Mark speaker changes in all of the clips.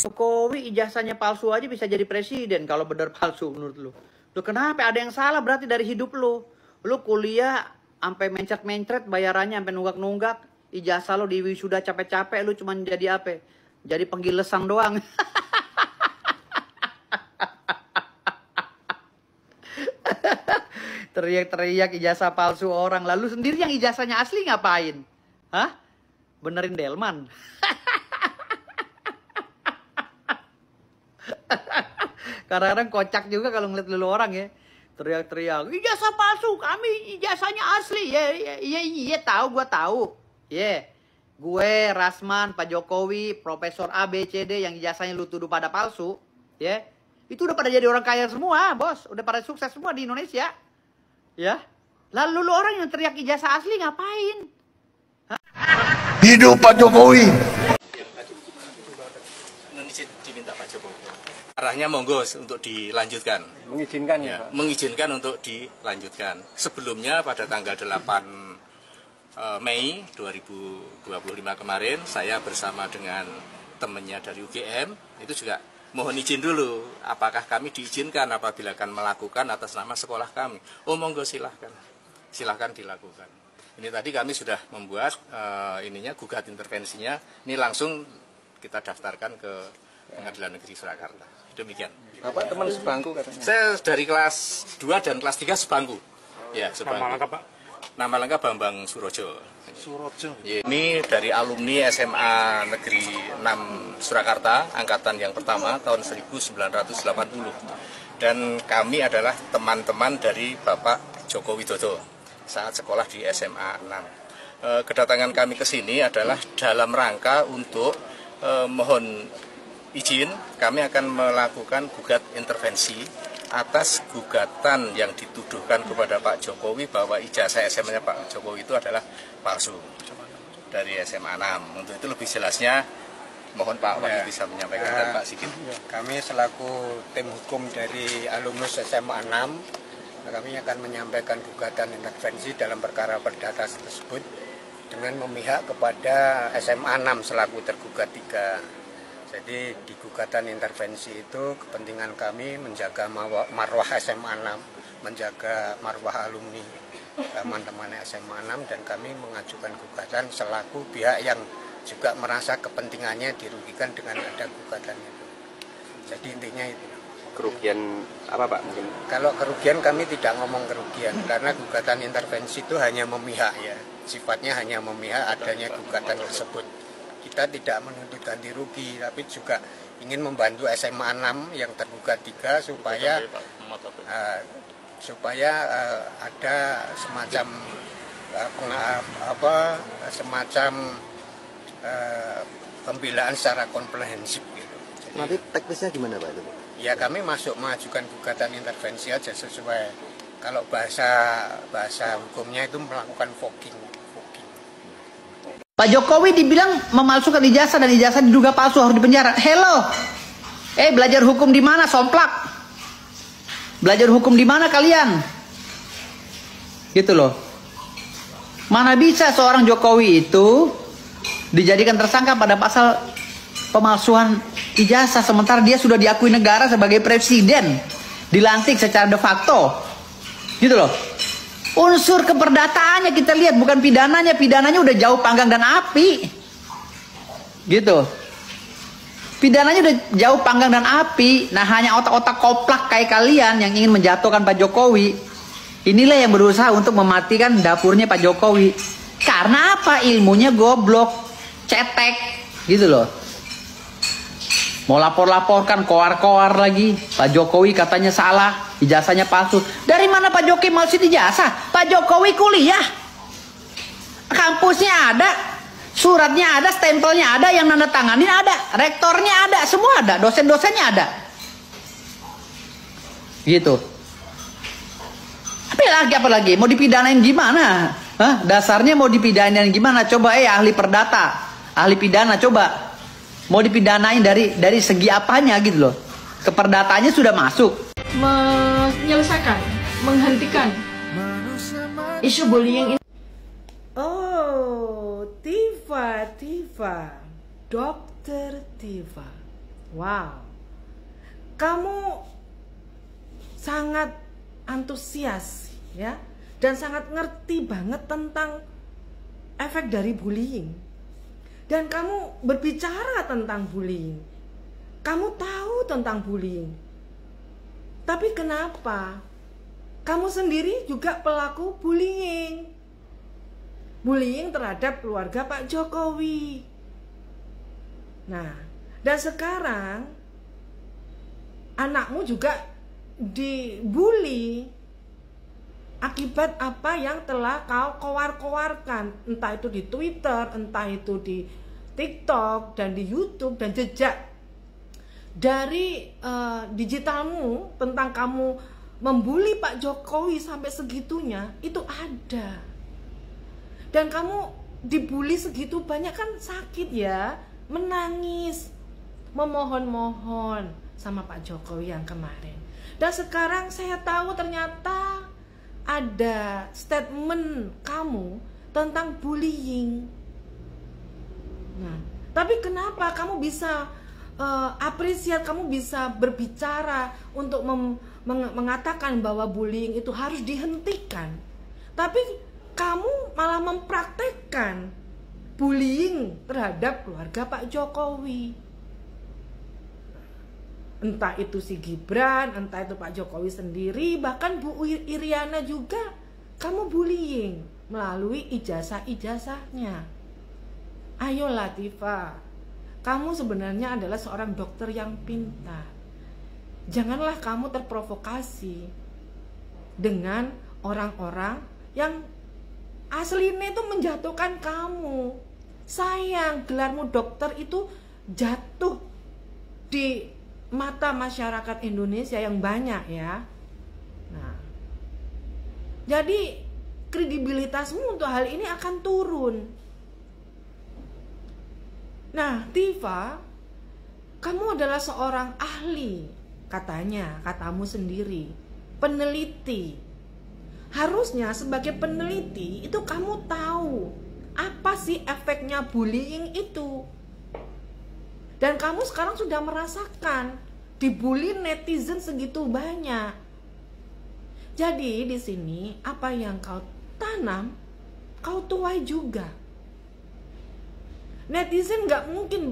Speaker 1: Jokowi ijazahnya palsu aja bisa jadi presiden kalau benar palsu menurut lu. Lu kenapa? Ada yang salah berarti dari hidup lu. Lu kuliah sampai mencret-mencret bayarannya sampai nunggak-nunggak. Ijazah lu di wisuda capek-capek lu cuma jadi apa? Jadi penggilesan doang. Teriak-teriak ijazah palsu orang. Lalu sendiri yang ijazahnya asli ngapain? Hah? Benerin delman. Kadang-kadang kocak juga kalau ngeliat dulu orang ya. Teriak-teriak, ijazah palsu, kami ijazahnya asli. Iya, tahu, gua tahu. Gue, Rasman, Pak Jokowi, Profesor A, B, C, D yang ijazahnya lu tuduh pada palsu. Itu udah pada jadi orang kaya semua, bos. Udah pada sukses semua di Indonesia. Lalu lu orang yang teriak ijazah asli ngapain?
Speaker 2: Hidup Pak Jokowi.
Speaker 3: Diminta Pak Jokowi. Arahnya monggo untuk dilanjutkan.
Speaker 4: Mengizinkan ya, Pak?
Speaker 3: Mengizinkan untuk dilanjutkan. Sebelumnya pada tanggal 8 Mei 2025 kemarin, saya bersama dengan temannya dari UGM, itu juga mohon izin dulu, apakah kami diizinkan apabila akan melakukan atas nama sekolah kami. Oh monggo silahkan dilakukan. Ini tadi kami sudah membuat gugat intervensinya, ini langsung kita daftarkan ke Pengadilan Negeri Surakarta. Demikian.
Speaker 4: Bapak teman sebangku katanya?
Speaker 3: Saya dari kelas 2 dan kelas 3 sebangku. Ya, sebangku.
Speaker 4: Nama lengkap, Pak?
Speaker 3: Nama lengkap Bambang Surojo. Ini dari alumni SMA Negeri 6 Surakarta, angkatan yang pertama tahun 1980. Dan kami adalah teman-teman dari Bapak Joko Widodo saat sekolah di SMA 6. Kedatangan kami ke sini adalah dalam rangka untuk mohon izin, kami akan melakukan gugat intervensi atas gugatan yang dituduhkan kepada Pak Jokowi bahwa ijazah SMA-nya Pak Jokowi itu adalah palsu dari SMA 6. Untuk itu lebih jelasnya mohon Pak Wahyu bisa menyampaikan dan Pak Sigit.
Speaker 5: Kami selaku tim hukum dari alumnus SMA 6, kami akan menyampaikan gugatan intervensi dalam perkara perdata tersebut dengan memihak kepada SMA 6 selaku tergugat 3. Jadi di gugatan intervensi itu kepentingan kami menjaga marwah SMA 6, menjaga marwah alumni teman-teman SMA 6, dan kami mengajukan gugatan selaku pihak yang juga merasa kepentingannya dirugikan dengan ada gugatan itu. Jadi intinya itu.
Speaker 4: Kerugian apa Pak mungkin?
Speaker 5: Kalau kerugian kami tidak ngomong kerugian, karena gugatan intervensi itu hanya memihak ya. Sifatnya hanya memihak adanya gugatan tersebut. Kita tidak menuntut ganti rugi, tapi juga ingin membantu SMA 6 yang tergugat 3 supaya ada semacam pembelaan secara komprehensif gitu. Jadi,
Speaker 2: Nanti teknisnya gimana Pak?
Speaker 5: Ya kami mengajukan gugatan intervensi aja sesuai, kalau bahasa hukumnya itu melakukan fogging.
Speaker 1: Pak Jokowi dibilang memalsukan ijazah dan ijazah diduga palsu, harus dipenjara. Hello, belajar hukum di mana, somplak? Belajar hukum di mana kalian? Gitu loh. Mana bisa seorang Jokowi itu dijadikan tersangka pada pasal pemalsuan ijazah sementara dia sudah diakui negara sebagai presiden, dilantik secara de facto, gitu loh. Unsur keperdataannya kita lihat, bukan pidananya. Pidananya udah jauh panggang dan api, gitu. Pidananya udah jauh panggang dan api. Nah hanya otak-otak koplak kayak kalian yang ingin menjatuhkan Pak Jokowi, inilah yang berusaha untuk mematikan dapurnya Pak Jokowi. Karena apa? Ilmunya goblok, cetek, gitu loh. Mau lapor-laporkan koar-koar lagi. Pak Jokowi katanya salah, ijazahnya palsu. Dari mana Pak Jokowi palsu ijazah? Pak Jokowi kuliah, kampusnya ada, suratnya ada, stempelnya ada, yang nanda tanganin ada, rektornya ada, semua ada, dosen-dosennya ada. Gitu. Apa lagi? Mau dipidanain gimana? Dasarnya mau dipidanain gimana? Coba ahli perdata, ahli pidana, coba. Mau dipidanain dari segi apanya gitu loh. Keperdataannya sudah masuk.
Speaker 6: Menyelesaikan, menghentikan isu bullying ini.
Speaker 7: Oh, Tifa, Dokter Tifa. Wow, kamu sangat antusias ya, dan sangat ngerti banget tentang efek dari bullying. Dan kamu berbicara tentang bullying. Kamu tahu tentang bullying. Tapi kenapa kamu sendiri juga pelaku bullying? Bullying terhadap keluarga Pak Jokowi. Nah, dan sekarang anakmu juga dibully akibat apa yang telah kau kowar-kowarkan, entah itu di Twitter, entah itu di TikTok dan di YouTube, dan jejak dari digitalmu tentang kamu membuli Pak Jokowi sampai segitunya itu ada. Dan kamu dibully segitu banyak kan sakit ya, menangis, memohon-mohon sama Pak Jokowi yang kemarin. Dan sekarang saya tahu ternyata ada statement kamu tentang bullying. Nah, tapi kenapa kamu bisa apresiat, kamu bisa berbicara untuk mengatakan bahwa bullying itu harus dihentikan, tapi kamu malah mempraktekkan bullying terhadap keluarga Pak Jokowi. Entah itu si Gibran, entah itu Pak Jokowi sendiri, bahkan Bu Iriana juga kamu bullying melalui ijazah-ijazahnya. Ayo Latifah, kamu sebenarnya adalah seorang dokter yang pintar. Janganlah kamu terprovokasi dengan orang-orang yang aslinya itu menjatuhkan kamu. Sayang, gelarmu dokter itu jatuh di mata masyarakat Indonesia yang banyak ya. Nah, jadi kredibilitasmu untuk hal ini akan turun. Nah, Tifa, kamu adalah seorang ahli, katanya, katamu sendiri, peneliti. Harusnya sebagai peneliti itu kamu tahu apa sih efeknya bullying itu. Dan kamu sekarang sudah merasakan dibully netizen segitu banyak. Jadi di sini apa yang kau tanam, kau tuai juga. Netizen nggak mungkin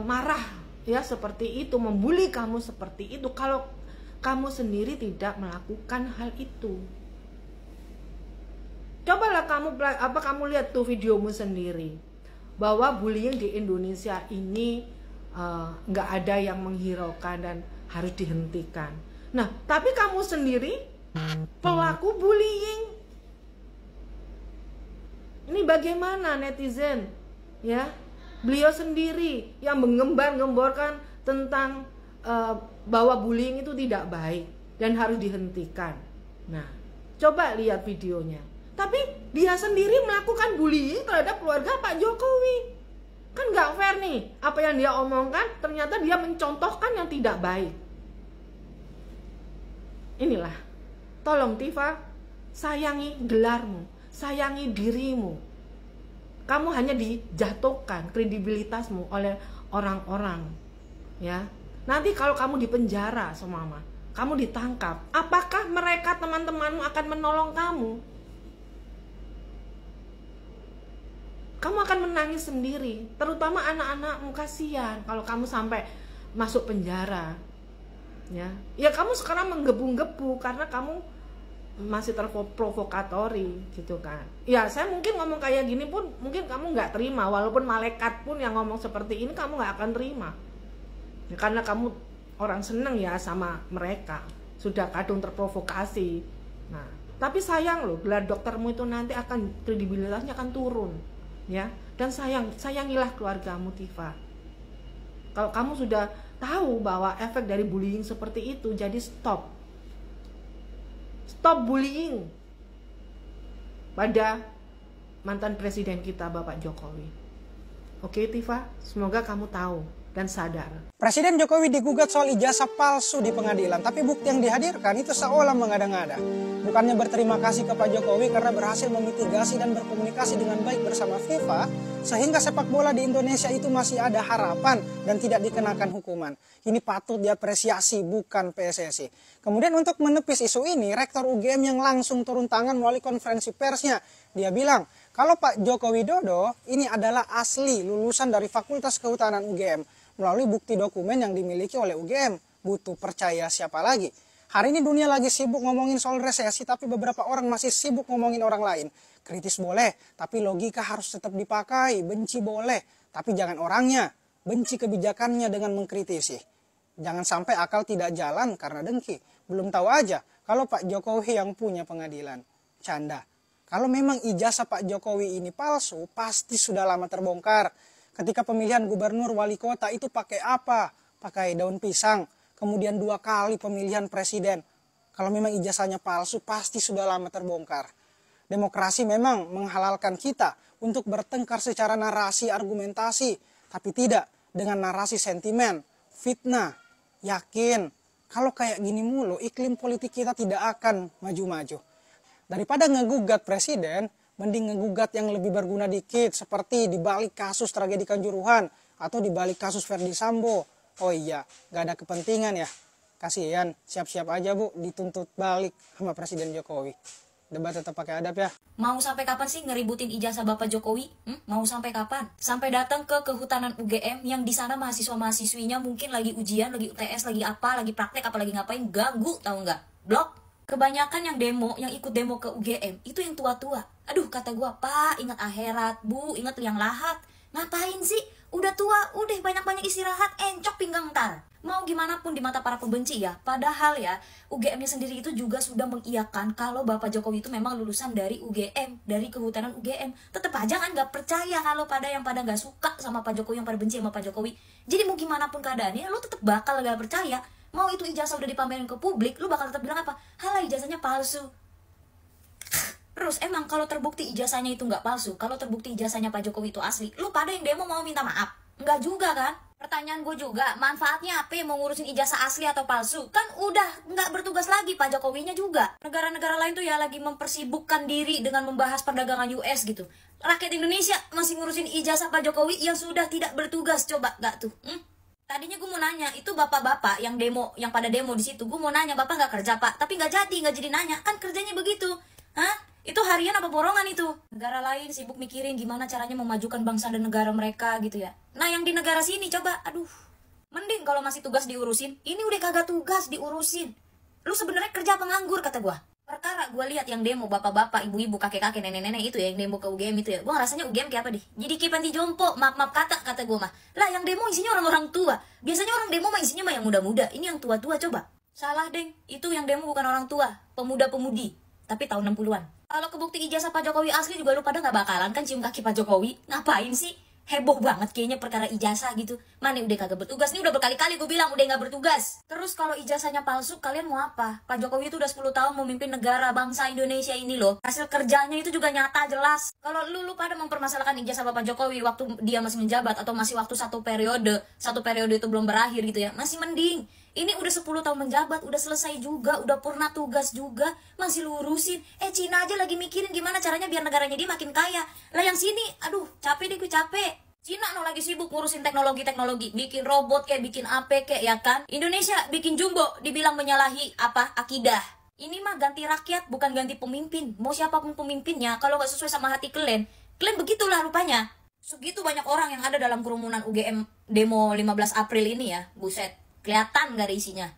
Speaker 7: marah ya seperti itu, membuli kamu seperti itu kalau kamu sendiri tidak melakukan hal itu. Cobalah kamu lihat tuh videomu sendiri bahwa bullying di Indonesia ini nggak ada yang menghiraukan dan harus dihentikan. Nah, tapi kamu sendiri pelaku bullying. Ini bagaimana netizen? Ya, beliau sendiri yang menggembar-gemborkan tentang bahwa bullying itu tidak baik dan harus dihentikan. Nah, coba lihat videonya. Tapi dia sendiri melakukan bullying terhadap keluarga Pak Jokowi. Kan nggak fair nih, apa yang dia omongkan ternyata dia mencontohkan yang tidak baik. Inilah, tolong Tifa, sayangi gelarmu, sayangi dirimu. Kamu hanya dijatuhkan kredibilitasmu oleh orang-orang, ya. Nanti kalau kamu dipenjara sama mama, kamu ditangkap, apakah mereka teman-temanmu akan menolong kamu? Kamu akan menangis sendiri, terutama anak-anakmu, kasihan kalau kamu sampai masuk penjara. Ya kamu sekarang menggebu-gebu karena kamu masih terprovokatori gitu kan. Ya saya mungkin ngomong kayak gini pun mungkin kamu nggak terima, walaupun malaikat pun yang ngomong seperti ini kamu nggak akan terima. Ya, karena kamu orang seneng ya sama mereka, sudah kadung terprovokasi. Nah, tapi sayang loh, gelar doktermu itu nanti akan kredibilitasnya akan turun. Ya, dan sayangilah keluargamu Tifa. Kalau kamu sudah tahu bahwa efek dari bullying seperti itu, jadi stop bullying pada mantan presiden kita Bapak Jokowi. Oke Tifa, semoga kamu tahu dan sadar.
Speaker 8: Presiden Jokowi digugat soal ijazah palsu di pengadilan, tapi bukti yang dihadirkan itu seolah mengada-ngada. Bukannya berterima kasih ke Pak Jokowi karena berhasil memitigasi dan berkomunikasi dengan baik bersama FIFA, sehingga sepak bola di Indonesia itu masih ada harapan dan tidak dikenakan hukuman. Ini patut diapresiasi, bukan PSSI. Kemudian untuk menepis isu ini, Rektor UGM yang langsung turun tangan melalui konferensi persnya. Dia bilang, kalau Pak Joko Widodo ini adalah asli lulusan dari Fakultas Kehutanan UGM melalui bukti dokumen yang dimiliki oleh UGM. Butuh percaya siapa lagi? Hari ini dunia lagi sibuk ngomongin soal resesi, tapi beberapa orang masih sibuk ngomongin orang lain. Kritis boleh, tapi logika harus tetap dipakai. Benci boleh, tapi jangan orangnya. Benci kebijakannya dengan mengkritisi. Jangan sampai akal tidak jalan karena dengki. Belum tahu aja kalau Pak Jokowi yang punya pengadilan. Canda. Kalau memang ijazah Pak Jokowi ini palsu, pasti sudah lama terbongkar. Ketika pemilihan gubernur wali kota itu pakai apa? Pakai daun pisang. Kemudian 2 kali pemilihan presiden. Kalau memang ijazahnya palsu, pasti sudah lama terbongkar. Demokrasi memang menghalalkan kita untuk bertengkar secara narasi argumentasi, tapi tidak dengan narasi sentimen, fitnah. Yakin, kalau kayak gini mulu, iklim politik kita tidak akan maju-maju. Daripada ngegugat presiden, mending ngegugat yang lebih berguna dikit, seperti di balik kasus tragedi Kanjuruhan atau di balik kasus Verdi Sambo. Oh iya, gak ada kepentingan ya. Kasihan, siap-siap aja Bu dituntut balik sama Presiden Jokowi. Debat tetap pakai adab ya.
Speaker 9: Mau sampai kapan sih ngeributin ijazah Bapak Jokowi? Mau sampai kapan? Sampai datang ke Kehutanan UGM yang di sana mahasiswa-mahasiswinya mungkin lagi ujian, lagi UTS, lagi apa, lagi praktek, apa lagi ngapain, ganggu tahu nggak? Blok. Kebanyakan yang demo, yang ikut demo ke UGM itu yang tua-tua. Aduh kata gua, Pak, ingat akhirat, Bu, ingat liang lahat. Ngapain sih? Udah tua, udah banyak-banyak istirahat, encok pinggang ntar. Mau gimana pun di mata para pembenci ya. Padahal ya, UGM-nya sendiri itu juga sudah mengiyakan kalau Bapak Jokowi itu memang lulusan dari UGM, dari Kehutanan UGM. Tetep aja kan gak percaya kalau yang pada gak suka sama Pak Jokowi, yang pada benci sama Pak Jokowi. Jadi mau gimana pun keadaannya, lo tetep bakal gak percaya. Mau itu ijazah udah dipamerin ke publik, lu bakal tetap bilang apa? Halah ijazahnya palsu. Terus emang kalau terbukti ijazahnya itu nggak palsu, kalau terbukti ijazahnya Pak Jokowi itu asli, lu pada yang demo mau minta maaf? Enggak juga kan? Pertanyaan gue juga, manfaatnya apa mau ngurusin ijazah asli atau palsu? Kan udah nggak bertugas lagi Pak Jokowinya juga. Negara-negara lain tuh ya lagi mempersibukkan diri dengan membahas perdagangan US gitu. Rakyat Indonesia masih ngurusin ijazah Pak Jokowi yang sudah tidak bertugas, coba nggak tuh? Tadinya gue mau nanya, itu bapak-bapak yang demo, yang pada demo di situ, gue mau nanya, bapak nggak kerja Pak? Tapi nggak jadi nanya, kan kerjanya begitu. Hah? Itu harian apa borongan itu? Negara lain sibuk mikirin gimana caranya memajukan bangsa dan negara mereka gitu ya. Nah yang di negara sini coba, aduh, mending kalau masih tugas diurusin. Ini udah kagak tugas diurusin. Lu sebenarnya kerja penganggur kata gue. Perkara gue lihat yang demo bapak-bapak, ibu-ibu, kakek-kakek, nenek-nenek itu ya, yang demo ke UGM itu ya. Gue rasanya UGM kayak apa deh? Jadi kayak panti jompo, maaf kata gue mah. Lah yang demo isinya orang-orang tua. Biasanya orang demo mah isinya mah yang muda-muda. Ini yang tua-tua coba. Salah deng, itu yang demo bukan orang tua, pemuda-pemudi. Tapi tahun 60-an. Kalau kebukti ijazah Pak Jokowi asli juga lu pada gak bakalan kan cium kaki Pak Jokowi. Ngapain sih? Heboh banget kayaknya perkara ijazah gitu. Mana udah kagak bertugas. Ini udah berkali-kali gue bilang udah gak bertugas. Terus kalau ijazahnya palsu kalian mau apa? Pak Jokowi itu udah 10 tahun memimpin negara bangsa Indonesia ini loh. Hasil kerjanya itu juga nyata jelas. Kalau lu pada mempermasalahkan ijazah Bapak Jokowi waktu dia masih menjabat atau masih waktu satu periode itu belum berakhir gitu ya, masih mending. Ini udah 10 tahun menjabat, udah selesai juga, udah purna tugas juga, masih lurusin. Cina aja lagi mikirin gimana caranya biar negaranya dia makin kaya. Lah yang sini, aduh, capek deh gue capek. Cina lagi sibuk ngurusin teknologi, bikin robot kayak bikin apa kayak ya kan. Indonesia bikin jumbo, dibilang menyalahi apa? Akidah. Ini mah ganti rakyat, bukan ganti pemimpin. Mau siapapun pemimpinnya, kalau nggak sesuai sama hati kalian begitulah rupanya. Segitu banyak orang yang ada dalam kerumunan UGM demo 15 April ini ya, buset. Kelihatan gak ada isinya.